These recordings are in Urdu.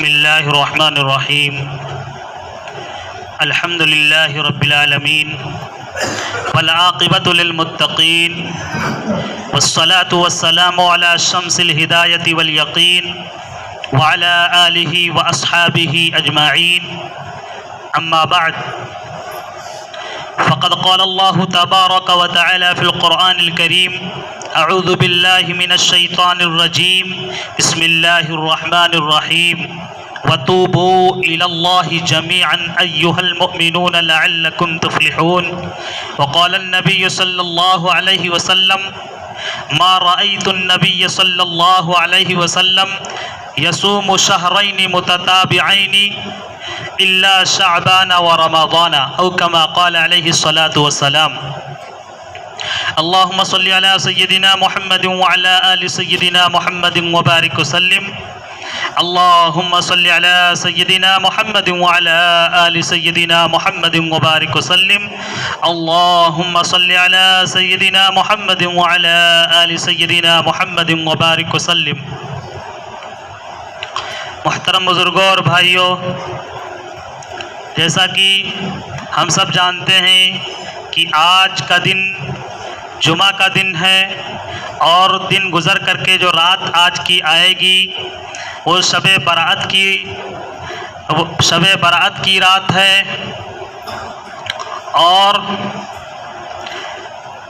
بسم الله الرحمن الرحيم. الحمد لله رب العالمين والعاقبة للمتقين والصلاة والسلام على شمس الهداية واليقين وعلى آله وأصحابه أجمعين. أما بعد، فقد قال الله تبارك وتعالى في القرآن الكريم: أعوذ بالله من الشيطان الرجيم، بسم الله الرحمن الرحيم، وتوبوا إلى الله جميعا أيها المؤمنون لعلكم تفلحون. وقال النبي صلى الله عليه وسلم: ما رأيت النبي صلى الله عليه وسلم يصوم شهرين متتابعين إلا شعبان ورمضان، أو كما قال عليه الصلاة والسلام. اللهم صل على سيدنا محمد وعلى آل سيدنا محمد وبارك وسلم. اللهم صل على سيدنا محمد وعلى آل سيدنا محمد وبارك وسلم. اللهم صل على سيدنا محمد وعلى آل سيدنا محمد وبارك وسلم. محترم بزرگوں اور بھائیوں، جیسا کہ ہم سب جانتے ہیں کہ آج کا دن جمعہ کا دن ہے، اور دن گزر کر کے جو رات آج کی آئے گی وہ شب برأت کی رات ہے، اور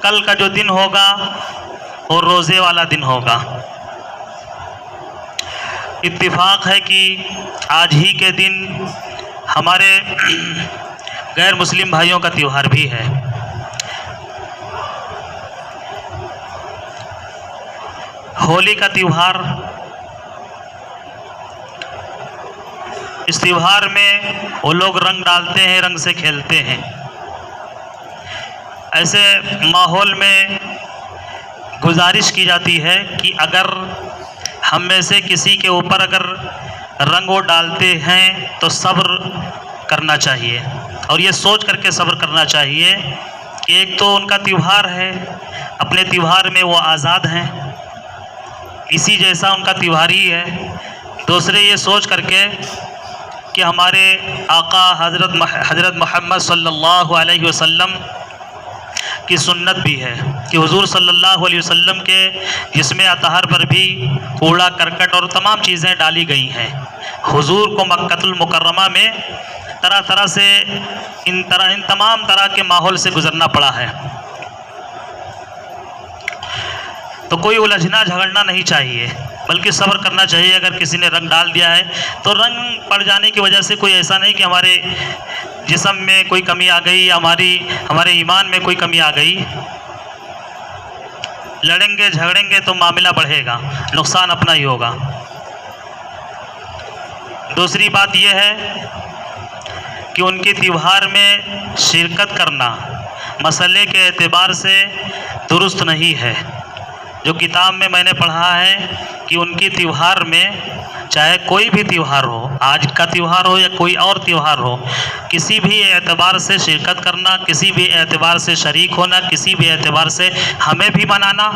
کل کا جو دن ہوگا وہ روزے والا دن ہوگا. اتفاق ہے کہ آج ہی کے دن ہمارے غیر مسلم بھائیوں کا تیوہار بھی ہے. ہولی کا تیوہار، اس تیوہار میں وہ لوگ رنگ ڈالتے ہیں، رنگ سے کھیلتے ہیں. ایسے ماحول میں گزارش کی جاتی ہے کہ اگر ہم میں سے کسی کے اوپر اگر رنگ وہ ڈالتے ہیں تو صبر کرنا چاہیے، اور یہ سوچ کر کے صبر کرنا چاہیے کہ ایک تو ان کا تیوہار ہے، اپنے تیوہار میں وہ آزاد ہیں، اسی جیسا ان کا تیوہار ہی ہے. دوسرے یہ سوچ کر کے کہ ہمارے آقا حضرت محمد صلی اللہ علیہ وسلم کی سنت بھی ہے کہ حضور صلی اللہ علیہ وسلم کے جسم اطہر پر بھی کوڑا کرکٹ اور تمام چیزیں ڈالی گئی ہیں. حضور کو مکۃ المکرمہ میں طرح طرح سے ان تمام طرح کے ماحول سے گزرنا پڑا ہے. تو کوئی الجھنا جھگڑنا نہیں چاہیے، بلکہ صبر کرنا چاہیے. اگر کسی نے رنگ ڈال دیا ہے تو رنگ پڑ جانے کی وجہ سے کوئی ایسا نہیں کہ ہمارے جسم میں کوئی کمی آ گئی یا ہمارے ایمان میں کوئی کمی آ گئی. لڑیں گے جھگڑیں گے تو معاملہ بڑھے گا، نقصان اپنا ہی ہوگا. دوسری بات یہ ہے کہ ان کے تیوہار میں شرکت کرنا مسئلے کے اعتبار سے درست نہیں ہے. جو کتاب میں نے پڑھا ہے کہ ان کی تیوہار میں، چاہے کوئی بھی تیوہار ہو، آج کا تیوہار ہو یا کوئی اور تیوہار ہو، کسی بھی اعتبار سے شرکت کرنا، کسی بھی اعتبار سے شریک ہونا، کسی بھی اعتبار سے ہمیں بھی منانا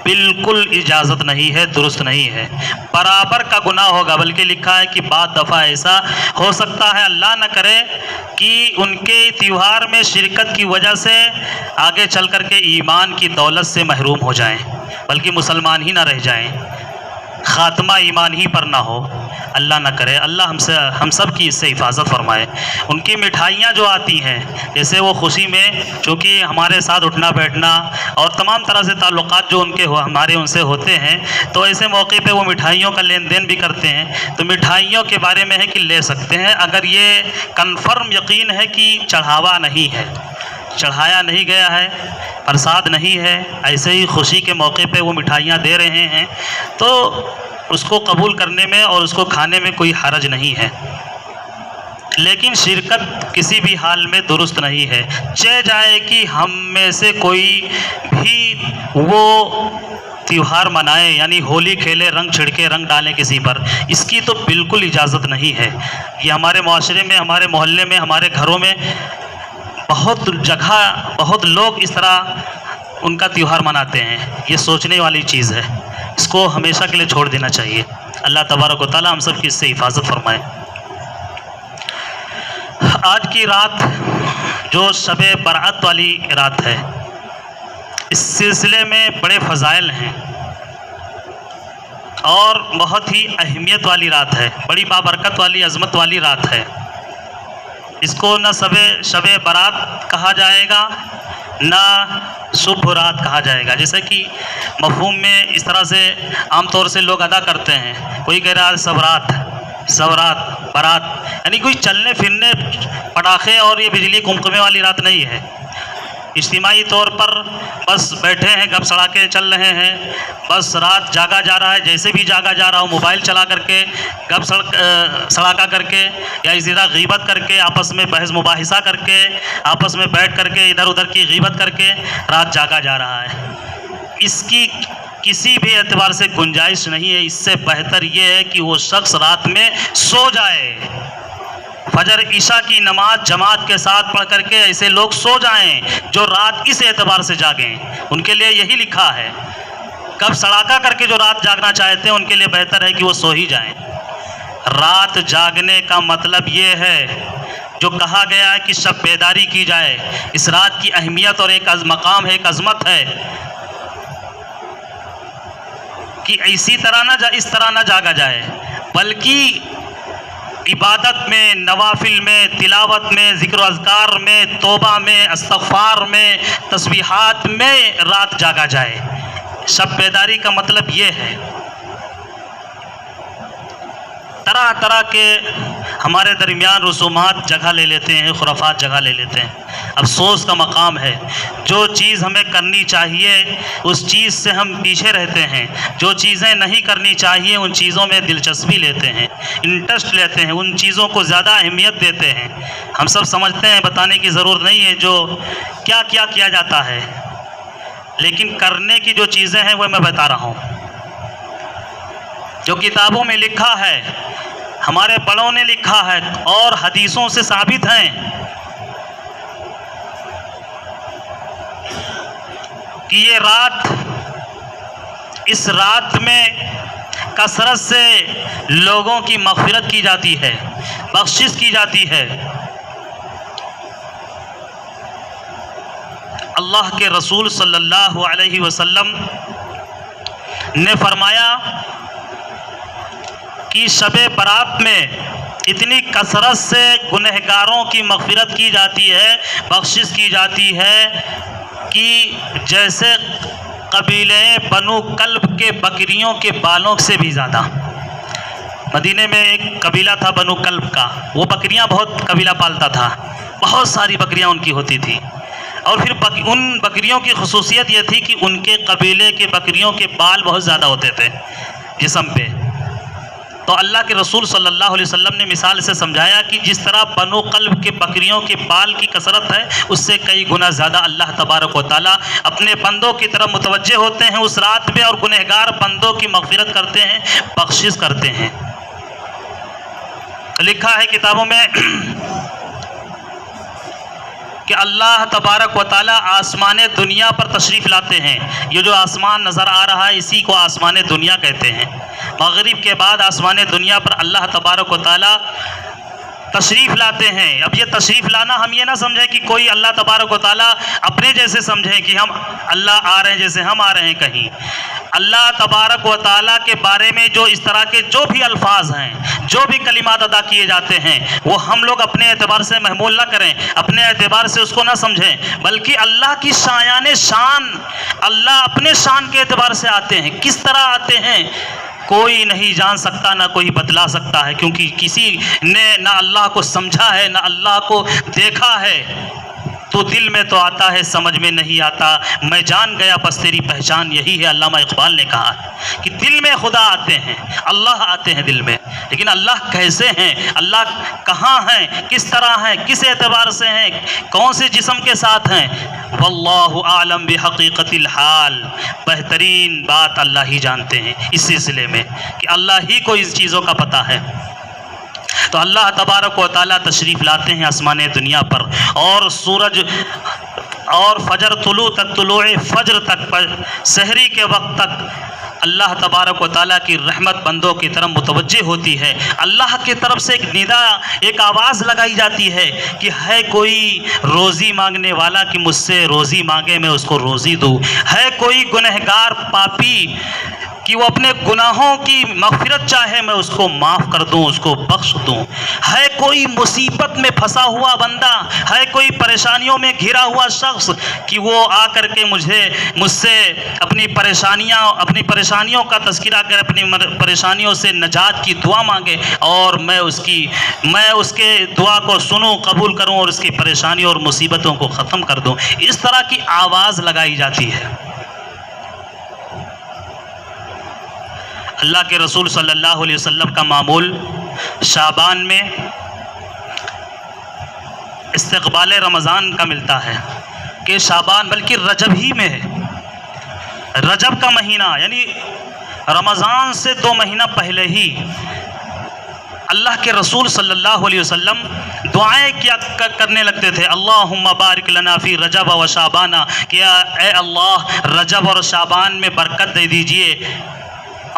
بالکل اجازت نہیں ہے، درست نہیں ہے، برابر کا گناہ ہوگا. بلکہ لکھا ہے کہ بعض دفعہ ایسا ہو سکتا ہے، اللہ نہ کرے، کہ ان کے تیوہار میں شرکت کی وجہ سے آگے چل کر کے ایمان کی دولت سے محروم ہو جائیں، بلکہ مسلمان ہی نہ رہ جائیں، خاتمہ ایمان ہی پر نہ ہو. اللہ نہ کرے، اللہ ہم سب کی اس سے حفاظت فرمائے. ان کی مٹھائیاں جو آتی ہیں، جیسے وہ خوشی میں چونکہ ہمارے ساتھ اٹھنا بیٹھنا اور تمام طرح سے تعلقات جو ہمارے ان سے ہوتے ہیں، تو ایسے موقع پہ وہ مٹھائیوں کا لین دین بھی کرتے ہیں. تو مٹھائیوں کے بارے میں ہے کہ لے سکتے ہیں، اگر یہ کنفرم یقین ہے کہ چڑھاوا نہیں ہے، چڑھایا نہیں گیا ہے، پرساد نہیں ہے، ایسے ہی خوشی کے موقع پہ وہ مٹھائیاں دے رہے ہیں، تو اس کو قبول کرنے میں اور اس کو کھانے میں کوئی حرج نہیں ہے. لیکن شرکت کسی بھی حال میں درست نہیں ہے. چہ جائے کہ ہم میں سے کوئی بھی وہ تیوہار منائے، یعنی ہولی کھیلے، رنگ چھڑکے، رنگ ڈالیں کسی پر، اس کی تو بالکل اجازت نہیں ہے. یہ ہمارے معاشرے میں، ہمارے محلے میں، ہمارے گھروں میں بہت جگہ بہت لوگ اس طرح ان کا تیوہار مناتے ہیں. یہ سوچنے والی چیز ہے، اس کو ہمیشہ کے لیے چھوڑ دینا چاہیے. اللہ تبارک و تعالی ہم سب کی اس سے حفاظت فرمائے۔ آج کی رات جو شب برات والی رات ہے، اس سلسلے میں بڑے فضائل ہیں اور بہت ہی اہمیت والی رات ہے، بڑی بابرکت والی عظمت والی رات ہے۔ اس کو نہ شب برات کہا جائے گا نہ شبھ رات کہا جائے گا، جیسے کہ مفہوم میں اس طرح سے عام طور سے لوگ ادا کرتے ہیں۔ کوئی کہہ رہا ہے سورات برات، یعنی کوئی چلنے پھرنے پٹاخے اور یہ بجلی کمکمے والی رات نہیں ہے۔ اجتماعی طور پر بس بیٹھے ہیں، گپ سڑاکے چل رہے ہیں، بس رات جاگا جا رہا ہے، جیسے بھی جاگا جا رہا ہو، موبائل چلا کر کے، گپ سڑاکا کر کے، یا اسی طرح غیبت کر کے، آپس میں بحث مباحثہ کر کے، آپس میں بیٹھ کر کے ادھر ادھر کی غیبت کر کے رات جاگا جا رہا ہے۔ اس کی کسی بھی اعتبار سے گنجائش نہیں ہے۔ اس سے بہتر یہ ہے کہ وہ شخص رات میں سو جائے، فجر عشاء کی نماز جماعت کے ساتھ پڑھ کر کے ایسے لوگ سو جائیں جو رات اس اعتبار سے جاگیں، ان کے لیے یہی لکھا ہے۔ کب سڑاکا کر کے جو رات جاگنا چاہتے ہیں ان کے لیے بہتر ہے کہ وہ سو ہی جائیں۔ رات جاگنے کا مطلب یہ ہے جو کہا گیا ہے کہ شب بیداری کی جائے، اس رات کی اہمیت اور ایک مقام ہے، ایک عظمت ہے کہ اس طرح نہ جاگا جائے، بلکہ عبادت میں، نوافل میں، تلاوت میں، ذکر و اذکار میں، توبہ میں، استغفار میں، تسبیحات میں رات جاگا جائے۔ شب بیداری کا مطلب یہ ہے۔ طرح طرح کے ہمارے درمیان رسومات جگہ لے لیتے ہیں، خرافات جگہ لے لیتے ہیں۔ افسوس کا مقام ہے، جو چیز ہمیں کرنی چاہیے اس چیز سے ہم پیچھے رہتے ہیں، جو چیزیں نہیں کرنی چاہیے ان چیزوں میں دلچسپی لیتے ہیں، انٹرسٹ لیتے ہیں، ان چیزوں کو زیادہ اہمیت دیتے ہیں۔ ہم سب سمجھتے ہیں، بتانے کی ضرورت نہیں ہے جو کیا جاتا ہے، لیکن کرنے کی جو چیزیں ہیں وہ میں بتا رہا ہوں۔ جو کتابوں میں لکھا ہے، ہمارے بڑوں نے لکھا ہے اور حدیثوں سے ثابت ہیں کہ یہ رات، اس رات میں کثرت سے لوگوں کی مغفرت کی جاتی ہے، بخشش کی جاتی ہے۔ اللہ کے رسول صلی اللہ علیہ وسلم نے فرمایا کہ شب برات میں اتنی کثرت سے گنہگاروں کی مغفرت کی جاتی ہے، بخشش کی جاتی ہے کہ جیسے قبیلے بنو کلب کے بکریوں کے بالوں سے بھی زیادہ۔ مدینے میں ایک قبیلہ تھا بنو کلب کا، وہ بکریاں بہت قبیلہ پالتا تھا، بہت ساری بکریاں ان کی ہوتی تھی، اور پھر ان بکریوں کی خصوصیت یہ تھی کہ ان کے قبیلے کے بکریوں کے بال بہت زیادہ ہوتے تھے جسم پہ۔ تو اللہ کے رسول صلی اللہ علیہ وسلم نے مثال سے سمجھایا کہ جس طرح بنو قلب کے بکریوں کے بال کی کثرت ہے، اس سے کئی گنا زیادہ اللہ تبارک و تعالیٰ اپنے بندوں کی طرف متوجہ ہوتے ہیں اس رات میں، اور گنہگار بندوں کی مغفرت کرتے ہیں، بخشش کرتے ہیں۔ لکھا ہے کتابوں میں کہ اللہ تبارک و تعالیٰ آسمان دنیا پر تشریف لاتے ہیں۔ یہ جو آسمان نظر آ رہا ہے اسی کو آسمان دنیا کہتے ہیں۔ مغرب کے بعد آسمان دنیا پر اللہ تبارک و تعالیٰ تشریف لاتے ہیں۔ اب یہ تشریف لانا ہم یہ نہ سمجھیں کہ کوئی اللہ تبارک و تعالیٰ اپنے جیسے سمجھیں کہ ہم اللہ آ رہے ہیں جیسے ہم آ رہے ہیں کہیں۔ اللہ تبارک و تعالیٰ کے بارے میں جو اس طرح کے جو بھی الفاظ ہیں، جو بھی کلمات ادا کیے جاتے ہیں، وہ ہم لوگ اپنے اعتبار سے محمول نہ کریں، اپنے اعتبار سے اس کو نہ سمجھیں، بلکہ اللہ کی شان اللہ اپنے شان کے اعتبار سے آتے ہیں۔ کس طرح آتے ہیں کوئی نہیں جان سکتا، نہ کوئی بتلا سکتا ہے، کیونکہ کسی نے نہ اللہ کو سمجھا ہے نہ اللہ کو دیکھا ہے۔ تو دل میں تو آتا ہے، سمجھ میں نہیں آتا، میں جان گیا بس تیری پہچان یہی ہے۔ علامہ اقبال نے کہا کہ دل میں خدا آتے ہیں، اللہ آتے ہیں دل میں، لیکن اللہ کیسے ہیں، اللہ کہاں ہیں، کس طرح ہیں، کس اعتبار سے ہیں، کون سے جسم کے ساتھ ہیں، واللہ اعلم بحقیقت الحال، بہترین بات اللہ ہی جانتے ہیں اس سلسلے میں کہ اللہ ہی کو اس چیزوں کا پتہ ہے۔ تو اللہ تبارک و تعالیٰ تشریف لاتے ہیں آسمان دنیا پر، اور سورج اور فجر طلوع تک، طلوع فجر تک، سحری کے وقت تک اللہ تبارک و تعالیٰ کی رحمت بندوں کی طرف متوجہ ہوتی ہے، اللہ کی طرف سے ایک ندا، ایک آواز لگائی جاتی ہے کہ ہے کوئی روزی مانگنے والا کہ مجھ سے روزی مانگے میں اس کو روزی دوں، ہے کوئی گنہگار پاپی کہ وہ اپنے گناہوں کی مغفرت چاہے میں اس کو معاف کر دوں، اس کو بخش دوں، ہے کوئی مصیبت میں پھنسا ہوا بندہ، ہے کوئی پریشانیوں میں گھرا ہوا شخص کہ وہ آ کر کے مجھ سے اپنی پریشانیوں کا تذکرہ کر اپنی پریشانیوں سے نجات کی دعا مانگے اور میں اس کے دعا کو سنوں، قبول کروں اور اس کی پریشانیوں اور مصیبتوں کو ختم کر دوں، اس طرح کی آواز لگائی جاتی ہے۔ اللہ کے رسول صلی اللہ علیہ وسلم کا معمول شعبان میں استقبال رمضان کا ملتا ہے کہ شعبان بلکہ رجب ہی میں ہے، رجب کا مہینہ یعنی رمضان سے 2 مہینہ پہلے ہی اللہ کے رسول صلی اللہ علیہ وسلم دعائیں کیا کرنے لگتے تھے، اللہم بارک لنا فی رجب و شعبان، کہ اے اللہ رجب اور شعبان میں برکت دے دیجئے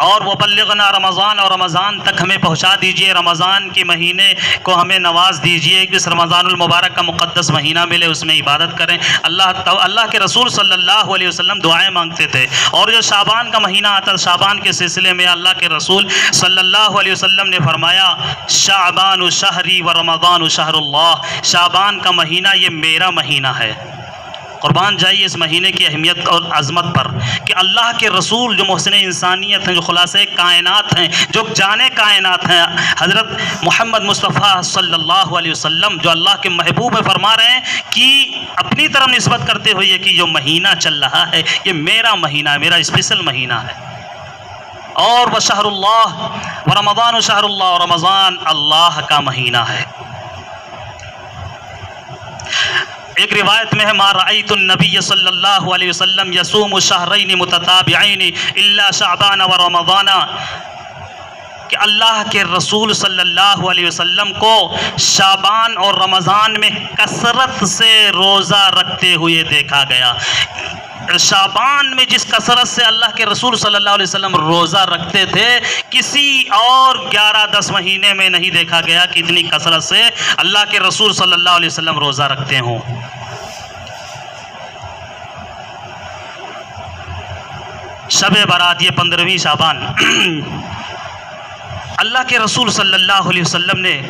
اور وبلغنا رمضان، اور رمضان تک ہمیں پہنچا دیجئے، رمضان کے مہینے کو ہمیں نواز دیجئے کہ اس رمضان المبارک کا مقدس مہینہ ملے، اس میں عبادت کریں۔ اللہ کے رسول صلی اللہ علیہ وسلم دعائیں مانگتے تھے، اور جو شعبان کا مہینہ آتا، شعبان کے سلسلے میں اللہ کے رسول صلی اللہ علیہ وسلم نے فرمایا شعبان شہری و رمضان شہر اللہ، شعبان کا مہینہ یہ میرا مہینہ ہے۔ قربان جائیے اس مہینے کی اہمیت اور عظمت پر کہ اللہ کے رسول جو محسن انسانیت ہیں، جو خلاصہ کائنات ہیں، جو جانے کائنات ہیں، حضرت محمد مصطفیٰ صلی اللہ علیہ وسلم جو اللہ کے محبوب ہیں، فرما رہے ہیں کہ اپنی طرف نسبت کرتے ہوئے کہ جو مہینہ چل رہا ہے یہ میرا مہینہ ہے، میرا اسپیشل مہینہ ہے۔ اور وہ شہر اللہ و رمضان شہر اللہ، اور رمضان اللہ کا مہینہ ہے۔ ایک روایت میں ہے ما رأیت النبی صلی اللہ علیہ وسلم یصوم شہرین متتابعین الا شعبان و رمضان، کہ اللہ کے رسول صلی اللہ علیہ وسلم کو شعبان اور رمضان میں کثرت سے روزہ رکھتے ہوئے دیکھا گیا۔ شعبان میں جس کثرت سے اللہ کے رسول صلی اللہ علیہ وسلم روزہ رکھتے تھے، کسی اور 11-10 مہینے میں نہیں دیکھا گیا کہ اتنی کثرت سے اللہ کے رسول صلی اللہ علیہ وسلم روزہ رکھتے ہوں۔ شب برات یہ 15ویں شعبان اللہ کے رسول صلی اللہ علیہ وسلم نے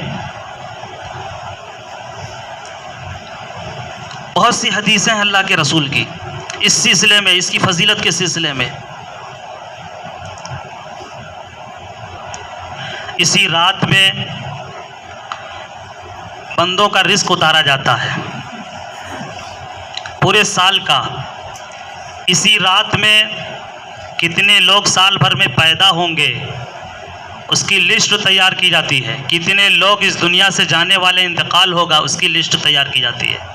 بہت سی حدیثیں ہیں اللہ کے رسول کی اس سلسلے میں، اس کی فضیلت کے سلسلے میں۔ اسی رات میں بندوں کا رزق اتارا جاتا ہے پورے سال کا۔ اسی رات میں کتنے لوگ سال بھر میں پیدا ہوں گے اس کی لسٹ تیار کی جاتی ہے، کتنے لوگ اس دنیا سے جانے والے انتقال ہوگا اس کی لسٹ تیار کی جاتی ہے۔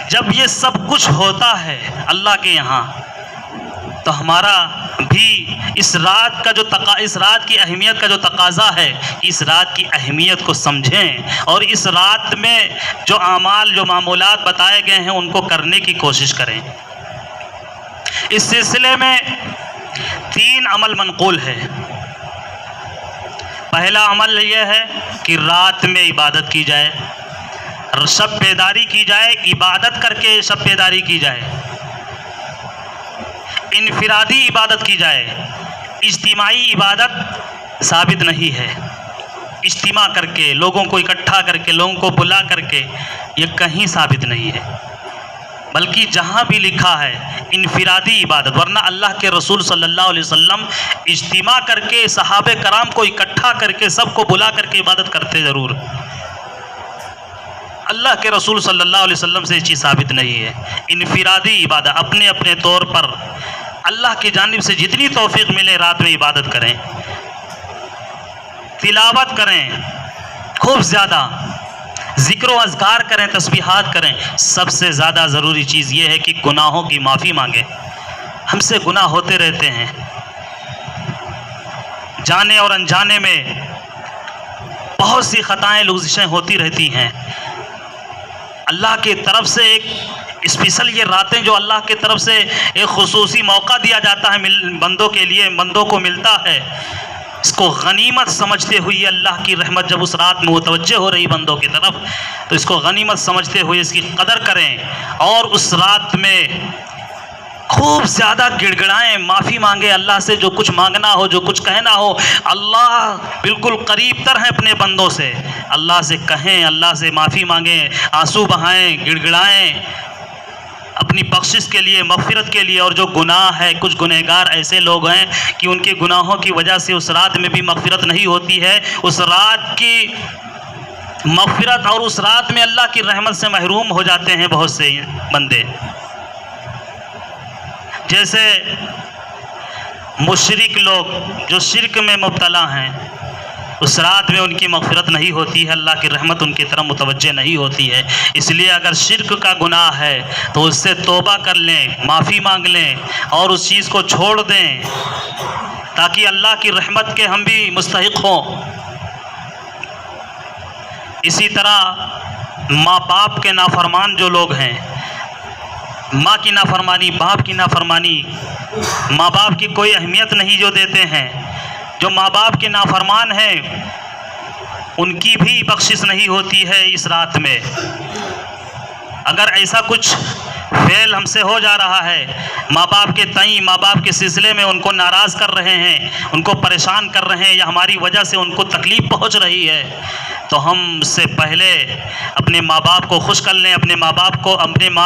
جب یہ سب کچھ ہوتا ہے اللہ کے یہاں تو ہمارا بھی اس رات کی اہمیت کا جو تقاضا ہے، اس رات کی اہمیت کو سمجھیں اور اس رات میں جو اعمال، جو معمولات بتائے گئے ہیں ان کو کرنے کی کوشش کریں۔ اس سلسلے میں 3 عمل منقول ہے۔ پہلا عمل یہ ہے کہ رات میں عبادت کی جائے، شب بیداری کی جائے، عبادت کر کے شب بیداری کی جائے، انفرادی عبادت کی جائے۔ اجتماعی عبادت ثابت نہیں ہے، اجتماع کر کے لوگوں کو اکٹھا کر کے لوگوں کو بلا کر کے یہ کہیں ثابت نہیں ہے، بلکہ جہاں بھی لکھا ہے انفرادی عبادت، ورنہ اللہ کے رسول صلی اللہ علیہ وسلم اجتماع کر کے صحابہ کرام کو اکٹھا کر کے سب کو بلا کر کے عبادت کرتے ضرور۔ اللہ کے رسول صلی اللہ علیہ وسلم سے یہ چیز ثابت نہیں ہے۔ انفرادی عبادت اپنے اپنے طور پر اللہ کی جانب سے جتنی توفیق ملے رات میں عبادت کریں، تلاوت کریں، خوب زیادہ ذکر و اذکار کریں، تسبیحات کریں۔ سب سے زیادہ ضروری چیز یہ ہے کہ گناہوں کی معافی مانگیں۔ ہم سے گناہ ہوتے رہتے ہیں، جانے اور انجانے میں بہت سی خطائیں لغزشیں ہوتی رہتی ہیں۔ اللہ کی طرف سے اسپیشل یہ راتیں جو اللہ کی طرف سے ایک خصوصی موقع دیا جاتا ہے بندوں کے لیے، بندوں کو ملتا ہے، اس کو غنیمت سمجھتے ہوئے اللہ کی رحمت جب اس رات میں متوجہ ہو رہی بندوں کی طرف، تو اس کو غنیمت سمجھتے ہوئے اس کی قدر کریں، اور اس رات میں خوب زیادہ گڑ گڑائیں، معافی مانگیں اللہ سے، جو کچھ مانگنا ہو، جو کچھ کہنا ہو، اللہ بالکل قریب تر ہیں اپنے بندوں سے، اللہ سے کہیں، اللہ سے معافی مانگیں، آنسو بہائیں، گڑ گڑائیں اپنی بخشش کے لیے، مغفرت کے لیے۔ اور جو گناہ ہے، کچھ گنہگار ایسے لوگ ہیں کہ ان کے گناہوں کی وجہ سے اس رات میں بھی مغفرت نہیں ہوتی ہے، اس رات کی مغفرت اور اس رات میں اللہ کی رحمت سے محروم ہو جاتے ہیں بہت سے بندے۔ جیسے مشرک لوگ جو شرک میں مبتلا ہیں، اس رات میں ان کی مغفرت نہیں ہوتی ہے، اللہ کی رحمت ان کی طرف متوجہ نہیں ہوتی ہے۔ اس لیے اگر شرک کا گناہ ہے تو اس سے توبہ کر لیں، معافی مانگ لیں اور اس چیز کو چھوڑ دیں، تاکہ اللہ کی رحمت کے ہم بھی مستحق ہوں۔ اسی طرح ماں باپ کے نافرمان جو لوگ ہیں، ماں کی نافرمانی، باپ کی نافرمانی، ماں باپ کی کوئی اہمیت نہیں جو دیتے ہیں، جو ماں باپ کے نافرمان ہیں ان کی بھی بخشش نہیں ہوتی ہے اس رات میں۔ اگر ایسا کچھ فعل ہم سے ہو جا رہا ہے، ماں باپ کے تئیں، ماں باپ کے سلسلے میں ان کو ناراض کر رہے ہیں، ان کو پریشان کر رہے ہیں، یا ہماری وجہ سے ان کو تکلیف پہنچ رہی ہے، تو ہم سے پہلے اپنے ماں باپ کو خوش کر لیں، اپنے ماں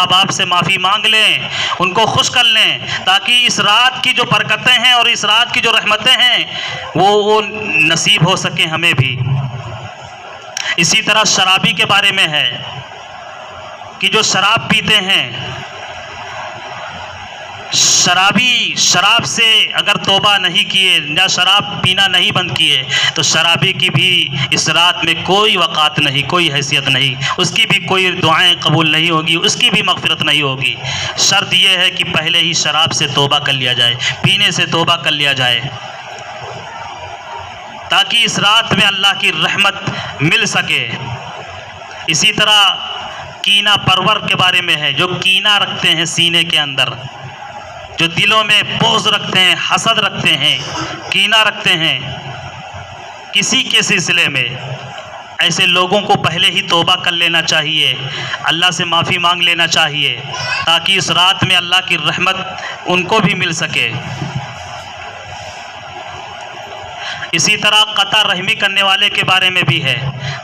باپ سے معافی مانگ لیں، ان کو خوش کر لیں، تاکہ اس رات کی جو برکتیں ہیں اور اس رات کی جو رحمتیں ہیں وہ نصیب ہو سکیں ہمیں بھی۔ اسی طرح شرابی کے بارے میں ہے کہ جو شراب پیتے ہیں، شراب سے اگر توبہ نہیں کیے یا شراب پینا نہیں بند کیے تو شرابی کی بھی اس رات میں کوئی وقات نہیں، کوئی حیثیت نہیں، اس کی بھی کوئی دعائیں قبول نہیں ہوگی، اس کی بھی مغفرت نہیں ہوگی۔ شرط یہ ہے کہ پہلے ہی شراب سے توبہ کر لیا جائے، پینے سے توبہ کر لیا جائے، تاکہ اس رات میں اللہ کی رحمت مل سکے۔ اسی طرح کینہ پرور کے بارے میں ہے، جو کینہ رکھتے ہیں سینے کے اندر، جو دلوں میں بغض رکھتے ہیں، حسد رکھتے ہیں، کینہ رکھتے ہیں کسی کے سلسلے میں، ایسے لوگوں کو پہلے ہی توبہ کر لینا چاہیے، اللہ سے معافی مانگ لینا چاہیے، تاکہ اس رات میں اللہ کی رحمت ان کو بھی مل سکے۔ اسی طرح قطع رحمی کرنے والے کے بارے میں بھی ہے۔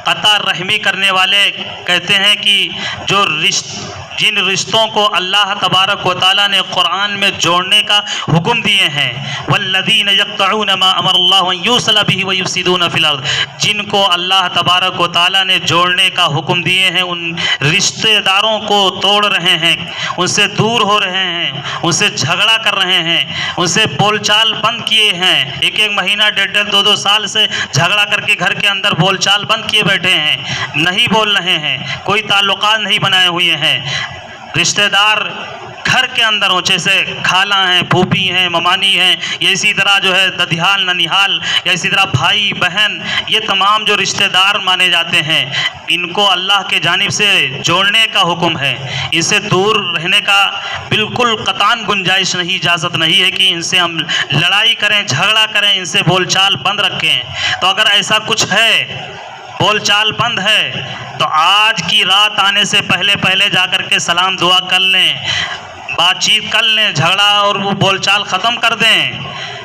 قطع رحمی کرنے والے کہتے ہیں کہ جن رشتوں کو اللہ تبارک و تعالیٰ نے قرآن میں جوڑنے کا حکم دیے ہیں، والذین یقطعون ما امر اللہ ان یوصل به ویفسدون فی الارض، جن کو اللہ تبارک و تعالیٰ نے جوڑنے کا حکم دیے ہیں، ان رشتہ داروں کو توڑ رہے ہیں، ان سے دور ہو رہے ہیں، ان سے جھگڑا کر رہے ہیں، ان سے بول چال بند کیے ہیں، ایک مہینہ، ڈیڑھ دو سال سے جھگڑا کر کے گھر کے اندر بول چال بند کیے بیٹھے ہیں، نہیں بول رہے ہیں، کوئی تعلقات نہیں بنائے ہوئے ہیں، رشتہ دار گھر کے اندر ہوں، جیسے خالہ ہیں، پھوپھی ہیں، ممانی ہیں، یا اسی طرح جو ہے ددیال ننیحال، یا اسی طرح بھائی بہن، یہ تمام جو رشتہ دار مانے جاتے ہیں، ان کو اللہ کے جانب سے جوڑنے کا حکم ہے، ان سے دور رہنے کا بالکل قطعاً گنجائش نہیں، اجازت نہیں ہے کہ ان سے ہم لڑائی کریں، جھگڑا کریں، ان سے بول چال بند رکھیں۔ تو اگر ایسا کچھ ہے، بول چال بند ہے، تو آج کی رات آنے سے پہلے جا کر کے سلام دعا کر لیں، بات چیت کر لیں، جھگڑا اور وہ بول چال ختم کر دیں،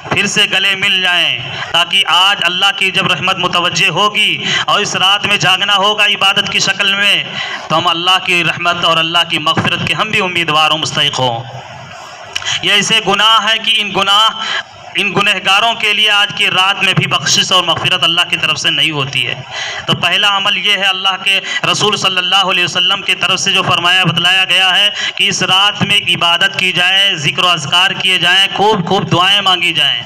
پھر سے گلے مل جائیں، تاکہ آج اللہ کی جب رحمت متوجہ ہوگی اور اس رات میں جاگنا ہوگا عبادت کی شکل میں، تو ہم اللہ کی رحمت اور اللہ کی مغفرت کے ہم بھی امیدوار ہوں، مستحق ہوں۔ یہ ایسے گناہ ہے کہ ان گنہگاروں کے لیے آج کی رات میں بھی بخشش اور مغفرت اللہ کی طرف سے نہیں ہوتی ہے۔ تو پہلا عمل یہ ہے، اللہ کے رسول صلی اللہ علیہ وسلم کی طرف سے جو بتلایا گیا ہے کہ اس رات میں عبادت کی جائے، ذکر و اذکار کیے جائیں، خوب دعائیں مانگی جائیں۔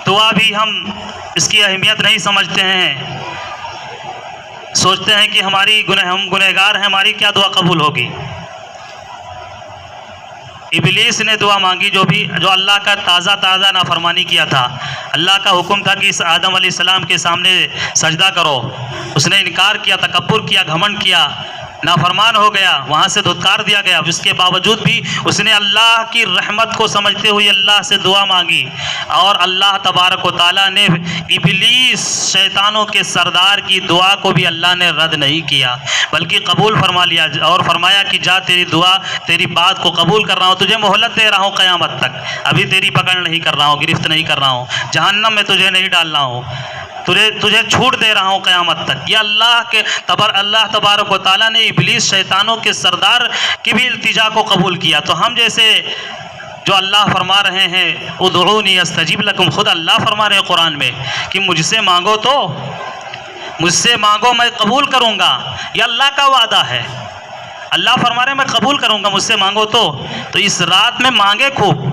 دعا بھی ہم اس کی اہمیت نہیں سمجھتے ہیں، سوچتے ہیں کہ ہم گنہگار ہیں، ہماری کیا دعا قبول ہوگی۔ ابلیس نے دعا مانگی، جو اللہ کا تازہ نافرمانی کیا تھا، اللہ کا حکم تھا کہ اس آدم علیہ السلام کے سامنے سجدہ کرو، اس نے انکار کیا، تکبر کیا، گھمنڈ کیا، نافرمان ہو گیا، وہاں سے دھتکار دیا گیا، اس کے باوجود بھی اس نے اللہ کی رحمت کو سمجھتے ہوئے اللہ سے دعا مانگی، اور اللہ تبارک و تعالیٰ نے ابلیس شیطانوں کے سردار کی دعا کو بھی اللہ نے رد نہیں کیا بلکہ قبول فرما لیا، اور فرمایا کہ جا تیری دعا، تیری بات کو قبول کر رہا ہوں، تجھے مہلت دے رہا ہوں قیامت تک، ابھی تیری پکڑ نہیں کر رہا ہوں، گرفت نہیں کر رہا ہوں، جہنم میں تجھے نہیں ڈال رہا ہوں، تجھے چھوٹ دے رہا ہوں قیامت تک۔ یہ اللہ تبارک و تعالیٰ نے ابلیس شیطانوں کے سردار کی بھی التجا کو قبول کیا۔ تو ہم جیسے جو اللہ فرما رہے ہیں ادعونی استجب لکم، خود اللہ فرما رہے ہیں قرآن میں کہ مجھ سے مانگو تو مجھ سے مانگو میں قبول کروں گا، یہ اللہ کا وعدہ ہے۔ اللہ فرما رہے ہیں میں قبول کروں گا، مجھ سے مانگو تو اس رات میں مانگے، خوب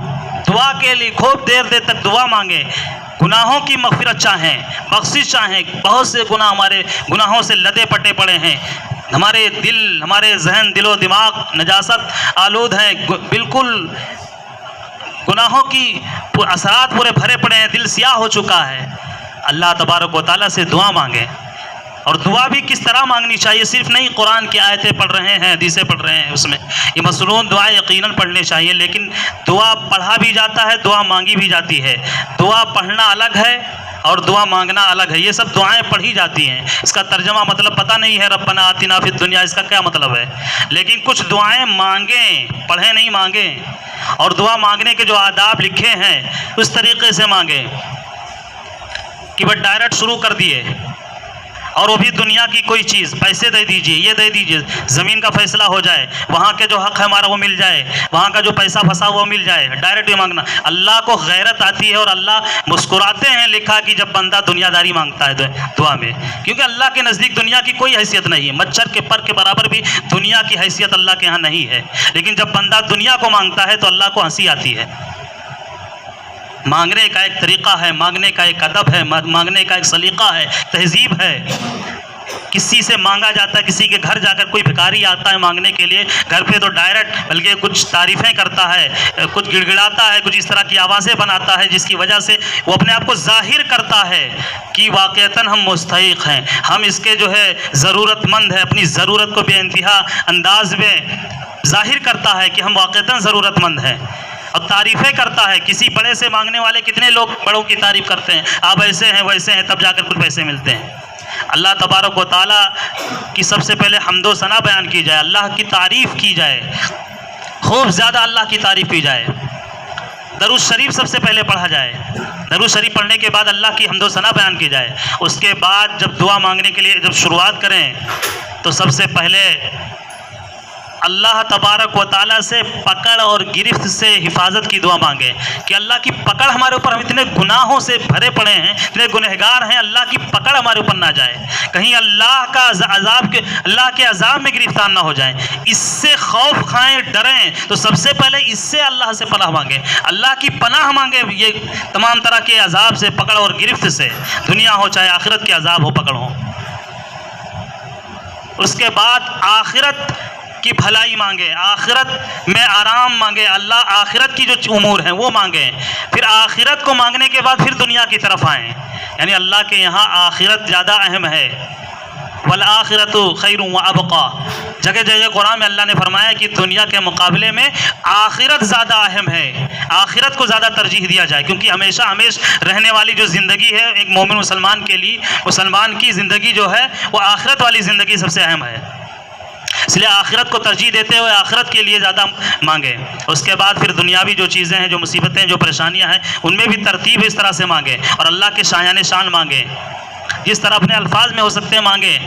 دعا کے لیے خوب دیر تک دعا مانگے، گناہوں کی مغفرت چاہیں، بخشش چاہیں۔ بہت سے گناہ ہمارے گناہوں سے لدے پٹے پڑے ہیں، ہمارے دل، ہمارے ذہن، دل و دماغ نجاست آلود ہیں، بالکل گناہوں کی اثرات پورے بھرے پڑے ہیں، دل سیاہ ہو چکا ہے۔ اللہ تبارک و تعالیٰ سے دعا مانگیں، اور دعا بھی کس طرح مانگنی چاہیے، صرف نہیں قرآن کی آیتیں پڑھ رہے ہیں، حدیثیں پڑھ رہے ہیں، اس میں یہ مصنون دعائیں یقیناً پڑھنی چاہیے، لیکن دعا پڑھا بھی جاتا ہے، دعا مانگی بھی جاتی ہے۔ دعا پڑھنا الگ ہے اور دعا مانگنا الگ ہے، یہ سب دعائیں پڑھی جاتی ہیں، اس کا ترجمہ مطلب پتہ نہیں ہے، ربنا آتنا فی الدنیا اس کا کیا مطلب ہے، لیکن کچھ دعائیں مانگیں، پڑھیں نہیں مانگیں، اور دعا مانگنے کے جو آداب لکھے ہیں اس طریقے سے مانگیں کہ وہ ڈائریکٹ شروع کر دیے، اور وہ بھی دنیا کی کوئی چیز، پیسے دے دیجئے، یہ دے دیجئے، زمین کا فیصلہ ہو جائے، وہاں کے جو حق ہے ہمارا وہ مل جائے، وہاں کا جو پیسہ پھنسا وہ مل جائے، ڈائریکٹ یہ مانگنا۔ اللہ کو غیرت آتی ہے اور اللہ مسکراتے ہیں، لکھا کہ جب بندہ دنیا داری مانگتا ہے دعا میں، کیونکہ اللہ کے نزدیک دنیا کی کوئی حیثیت نہیں ہے، مچھر کے پر کے برابر بھی دنیا کی حیثیت اللہ کے ہاں نہیں ہے، لیکن جب بندہ دنیا کو مانگتا ہے تو اللہ کو ہنسی آتی ہے۔ مانگنے کا ایک طریقہ ہے، مانگنے کا ایک ادب ہے، مانگنے کا ایک سلیقہ ہے، تہذیب ہے۔ کسی سے مانگا جاتا ہے، کسی کے گھر جا کر کوئی بھکاری آتا ہے مانگنے کے لیے، گھر پہ تو ڈائریکٹ بلکہ کچھ تعریفیں کرتا ہے، کچھ گڑ گڑاتا ہے، کچھ اس طرح کی آوازیں بناتا ہے جس کی وجہ سے وہ اپنے آپ کو ظاہر کرتا ہے کہ واقعتاً ہم مستحق ہیں، ہم اس کے جو ہے ضرورت مند ہیں، اپنی ضرورت کو بے انتہا انداز میں ظاہر کرتا ہے کہ ہم واقعتاً ضرورت مند ہیں، اور تعریفیں کرتا ہے۔ کسی بڑے سے مانگنے والے کتنے لوگ بڑوں کی تعریف کرتے ہیں، آپ ایسے ہیں ویسے ہیں، تب جا کر کچھ پیسے ملتے ہیں۔ اللہ تبارک و تعالیٰ کی سب سے پہلے حمد و ثنا بیان کی جائے، اللہ کی تعریف کی جائے، خوب زیادہ اللہ کی تعریف کی جائے، درود شریف سب سے پہلے پڑھا جائے، درود شریف پڑھنے کے بعد اللہ کی حمد و ثنا بیان کی جائے۔ اس کے بعد جب دعا مانگنے کے لیے جب شروعات کریں تو سب سے پہلے اللہ تبارک و تعالیٰ سے پکڑ اور گرفت سے حفاظت کی دعا مانگیں کہ اللہ کی پکڑ ہمارے اوپر، ہم اتنے گناہوں سے بھرے پڑے ہیں، اتنے گنہگار ہیں، اللہ کی پکڑ ہمارے اوپر نہ جائے، کہیں اللہ کے عذاب میں گرفتار نہ ہو جائیں، اس سے خوف کھائیں، ڈریں، تو سب سے پہلے اس سے اللہ سے پناہ مانگیں، اللہ کی پناہ مانگیں، یہ تمام طرح کے عذاب سے، پکڑ اور گرفت سے، دنیا ہو چاہے آخرت کے عذاب ہو، پکڑ ہو۔ اس کے بعد آخرت کی بھلائی مانگے، آخرت میں آرام مانگے، اللہ آخرت کی جو امور ہیں وہ مانگیں، پھر آخرت کو مانگنے کے بعد پھر دنیا کی طرف آئیں، یعنی اللہ کے یہاں آخرت زیادہ اہم ہے، والآخرت خیر وابقا، جگہ جگہ قرآن میں اللہ نے فرمایا کہ دنیا کے مقابلے میں آخرت زیادہ اہم ہے، آخرت کو زیادہ ترجیح دیا جائے، کیونکہ ہمیشہ رہنے والی جو زندگی ہے ایک مومن مسلمان کے لیے، مسلمان کی زندگی جو ہے وہ آخرت والی زندگی سب سے اہم ہے، اس لیے آخرت کو ترجیح دیتے ہوئے آخرت کے لیے زیادہ مانگیں۔ اس کے بعد پھر دنیاوی جو چیزیں ہیں، جو مصیبتیں، جو پریشانیاں ہیں، ان میں بھی ترتیب اس طرح سے مانگیں، اور اللہ کے شایان شان مانگیں، جس طرح اپنے الفاظ میں ہو سکتے ہیں مانگیں،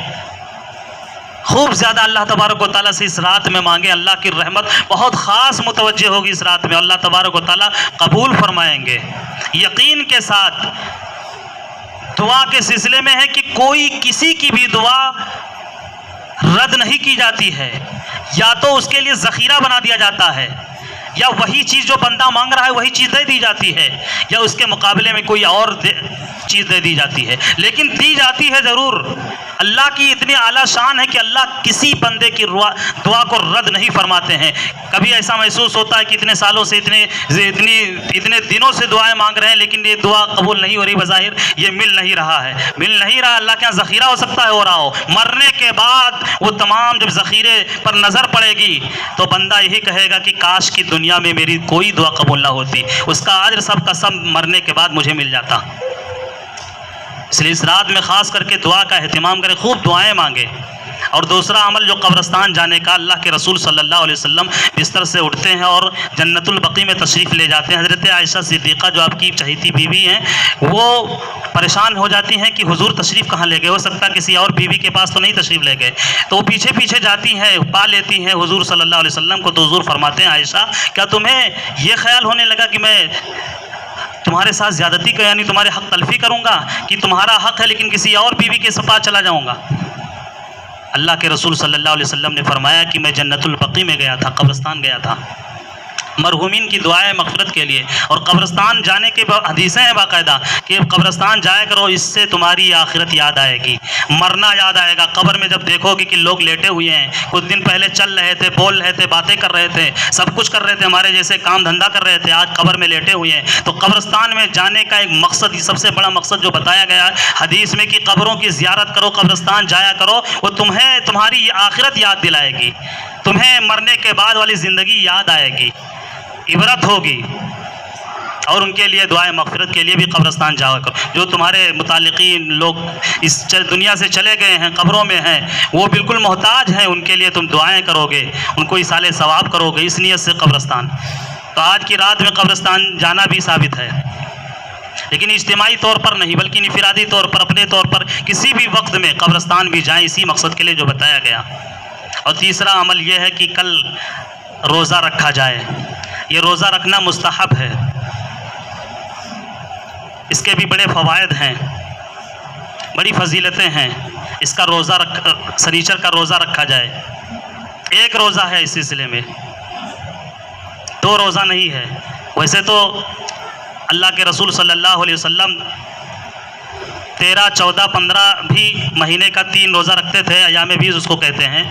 خوب زیادہ اللہ تبارک و تعالیٰ سے اس رات میں مانگیں، اللہ کی رحمت بہت خاص متوجہ ہوگی اس رات میں، اللہ تبارک و تعالیٰ قبول فرمائیں گے۔ یقین کے ساتھ دعا کے سلسلے میں ہے کہ کوئی کسی کی بھی دعا رد نہیں کی جاتی ہے، یا تو اس کے لیے ذخیرہ بنا دیا جاتا ہے، یا وہی چیز جو بندہ مانگ رہا ہے وہی چیز دے دی جاتی ہے، یا اس کے مقابلے میں کوئی اور چیز دے دی جاتی ہے، لیکن دی جاتی ہے ضرور، اللہ کی اتنی اعلیٰ شان ہے کہ اللہ کسی بندے کی دعا کو رد نہیں فرماتے ہیں. کبھی ایسا محسوس ہوتا ہے کہ اتنے سالوں سے اتنے دنوں سے دعائیں مانگ رہے ہیں لیکن یہ دعا قبول نہیں ہو رہی، بظاہر یہ مل نہیں رہا ہے. اللہ کے یہاں ذخیرہ ہو سکتا ہے ہو رہا ہو، مرنے کے بعد وہ تمام جب ذخیرے پر نظر پڑے گی تو بندہ یہی کہے گا کہ کاش کی دنیا میں میری کوئی دعا قبول نہ ہوتی، اس کا اجر سب کا سب مرنے کے بعد مجھے مل جاتا. اس لیے اس رات میں خاص کر کے دعا کا اہتمام کریں، خوب دعائیں مانگیں. اور دوسرا عمل جو قبرستان جانے کا، اللہ کے رسول صلی اللہ علیہ وسلم بستر سے اٹھتے ہیں اور جنت البقیع میں تشریف لے جاتے ہیں. حضرت عائشہ صدیقہ جو آپ کی چہیتی بیوی ہیں وہ پریشان ہو جاتی ہیں کہ حضور تشریف کہاں لے گئے، ہو سکتا ہے کسی اور بیوی کے پاس تو نہیں تشریف لے گئے، تو وہ پیچھے پیچھے جاتی ہیں، پا لیتی ہیں حضور صلی اللہ علیہ وسلم کو. تو حضور فرماتے ہیں عائشہ کیا تمہیں یہ خیال ہونے لگا کہ میں تمہارے ساتھ زیادتی کا یعنی تمہارے حق تلفی کروں گا کہ تمہارا حق ہے لیکن کسی اور بیوی کے پاس چلا جاؤں گا؟ اللہ کے رسول صلی اللہ علیہ وسلم نے فرمایا کہ میں جنت البقیع میں گیا تھا، قبرستان گیا تھا مرحومین کی دعائیں مغفرت کے لیے. اور قبرستان جانے کے حدیثیں ہیں باقاعدہ کہ قبرستان جایا کرو، اس سے تمہاری آخرت یاد آئے گی، مرنا یاد آئے گا. قبر میں جب دیکھو گے کہ لوگ لیٹے ہوئے ہیں، کچھ دن پہلے چل رہے تھے، بول رہے تھے، باتیں کر رہے تھے، سب کچھ کر رہے تھے، ہمارے جیسے کام دھندا کر رہے تھے، آج قبر میں لیٹے ہوئے ہیں. تو قبرستان میں جانے کا ایک مقصد، سب سے بڑا مقصد جو بتایا گیا ہے حدیث میں کہ قبروں کی زیارت کرو، قبرستان جایا کرو، وہ تمہاری آخرت یاد دلائے گی، تمہیں مرنے کے بعد والی زندگی یاد آئے گی، عبرت ہوگی. اور ان کے لیے دعائیں مغفرت کے لیے بھی قبرستان جایا کرو. جو تمہارے متعلقین لوگ اس دنیا سے چلے گئے ہیں، قبروں میں ہیں، وہ بالکل محتاج ہیں، ان کے لیے تم دعائیں کرو گے، ان کو ایصال ثواب کرو گے، اس نیت سے قبرستان. تو آج کی رات میں قبرستان جانا بھی ثابت ہے، لیکن اجتماعی طور پر نہیں بلکہ انفرادی طور پر، اپنے طور پر کسی بھی وقت میں قبرستان بھی جائیں، اسی مقصد کے لیے جو بتایا گیا. اور تیسرا عمل یہ ہے کہ کل روزہ رکھا جائے. یہ روزہ رکھنا مستحب ہے، اس کے بھی بڑے فوائد ہیں، بڑی فضیلتیں ہیں. اس کا روزہ سنیچر کا روزہ رکھا جائے. ایک روزہ ہے اس سلسلے میں، 2 روزہ نہیں ہے. ویسے تو اللہ کے رسول صلی اللہ علیہ وسلم 13, 14, 15 بھی مہینے کا 3 روزہ رکھتے تھے، ایام بیض اس کو کہتے ہیں.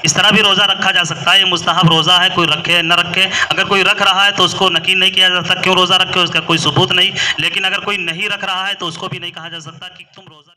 اس طرح بھی روزہ رکھا جا سکتا ہے، یہ مستحب روزہ ہے، کوئی رکھے نہ رکھے. اگر کوئی رکھ رہا ہے تو اس کو نکیر نہیں کیا جا سکتا کیوں روزہ رکھے، اس کا کوئی ثبوت نہیں. لیکن اگر کوئی نہیں رکھ رہا ہے تو اس کو بھی نہیں کہا جا سکتا کہ تم روزہ